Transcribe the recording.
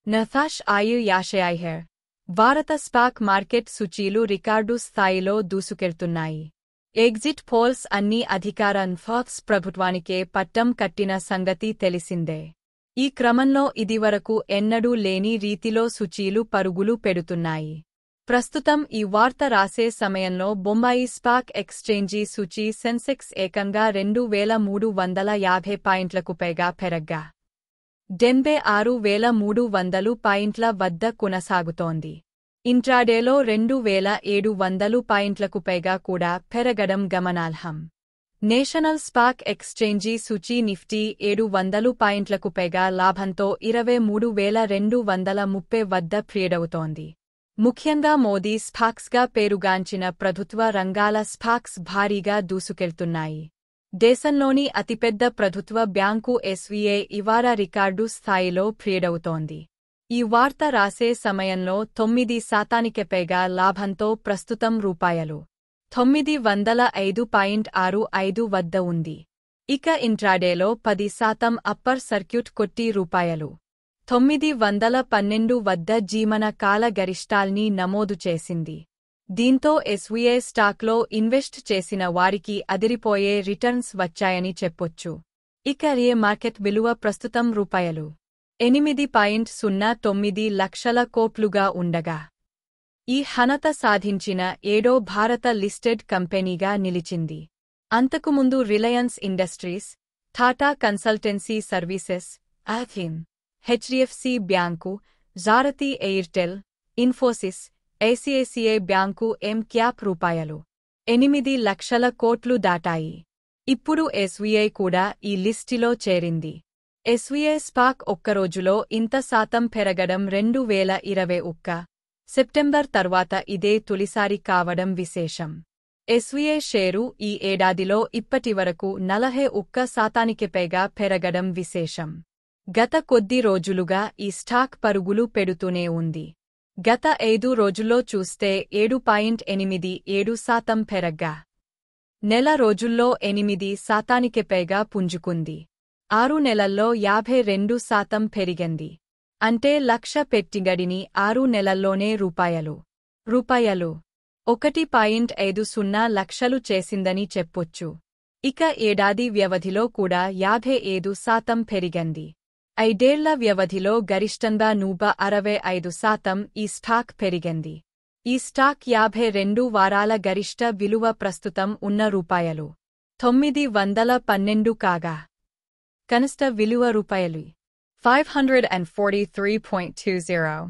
నఫాష్ ఆయు యాషయాయిహెర్ భారత stock market సూచీలు రికార్డు స్థాయిలో దూసుకెళ్తున్నాయి. ఎగ్జిట్ పోల్స్ అన్ని అధికార ఫాక్స్ ప్రభుత్వానికే పట్టం కట్టిన సంగతి తెలిసిందే. ఈ క్రమంలో ఇదివరకు ఎన్నడూ లేని రీతిలో సూచీలు పరుగులు పెడుతున్నాయి. ప్రస్తుతం ఈ వార్త రాసే సమయంలో బొంబాయి స్టాక్ ఎక్స్చేంజీ సూచీ సెన్సెక్స్ ఏకంగా 2350 పాయింట్లకు పైగా పెరగ్గా 76,300 పాయింట్ల వద్ద కొనసాగుతోంది. ఇంట్రాడేలో 2,700 పాయింట్లకు పైగా కూడా పెరగడం గమనార్హం. నేషనల్ స్టాక్ ఎక్స్చేంజీ సూచీ నిఫ్టీ 700 పాయింట్లకు పైగా లాభంతో 23,230 వద్ద ట్రేడవుతోంది. ముఖ్యంగా మోదీ స్టాక్స్గా పేరుగాంచిన ప్రభుత్వ రంగాల స్టాక్స్ భారీగా దూసుకెళ్తున్నాయి. దేశంలోని అతిపెద్ద ప్రభుత్వ బ్యాంకు ఎస్బీఐ ఇవాళ రికార్డు స్థాయిలో ట్రేడవుతోంది. ఈ వార్త రాసే సమయంలో 9% పైగా లాభంతో ప్రస్తుతం రూ.905.65 వద్ద ఉంది. ఇక ఇంట్రాడేలో 10% అప్పర్ సర్క్యూట్ కొట్టి రూ.912 వద్ద జీవన కాల గరిష్టాల్ని నమోదు చేసింది. దీంతో ఎస్బీఐ స్టాక్లో ఇన్వెస్ట్ చేసిన వారికి అదిరిపోయే రిటర్న్స్ వచ్చాయని చెప్పొచ్చు. ఇక రియే మార్కెట్ విలువ ప్రస్తుతం రూ.8.09 లక్షల కోట్లుగా ఉండగా ఈ ఘనత సాధించిన ఏడో భారత లిస్టెడ్ కంపెనీగా నిలిచింది. అంతకుముందు Reliance Industries, Tata Consultancy Services, HDFC bank, Bharti Airtel, Infosys, ICICI bank cap రూ.8 లక్షల కోట్లు దాటాయి. ఇప్పుడు ఎస్బీఐ కూడా ఈ లిస్టిలో చేరింది. ఎస్బీఐ స్టాక్ ఒక్కరోజులో ఇంత శాతం పెరగడం 2021 సెప్టెంబర్ తర్వాత ఇదే తొలిసారి కావడం విశేషం. ఎస్బీఐ షేరు ఈ ఏడాదిలో ఇప్పటివరకు 41% పైగా పెరగడం విశేషం. గత కొద్ది రోజులుగా ఈ స్టాక్ పరుగులు పెడుతూనే ఉంది. గత 5 రోజుల్లో చూస్తే 7.87% పెరగ్గా నెల రోజుల్లో 8% పైగా పుంజుకుంది. 6 నెలల్లో 52% పెరిగింది. అంటే లక్ష పెట్టుబడిని 6 నెలల్లోనే రూ.1.50 లక్షలు చేసిందని చెప్పొచ్చు. ఇక ఏడాది వ్యవధిలో కూడా 55% పెరిగింది. 5 ఏళ్ల వ్యవధిలో గరిష్టంగా 165% ఈ స్టాక్ పెరిగింది. ఈ స్టాక్ 52 వారాల గరిష్ట విలువ ప్రస్తుతం ఉన్న రూ.912 కాగా కనిష్ట విలువ రూ.543.20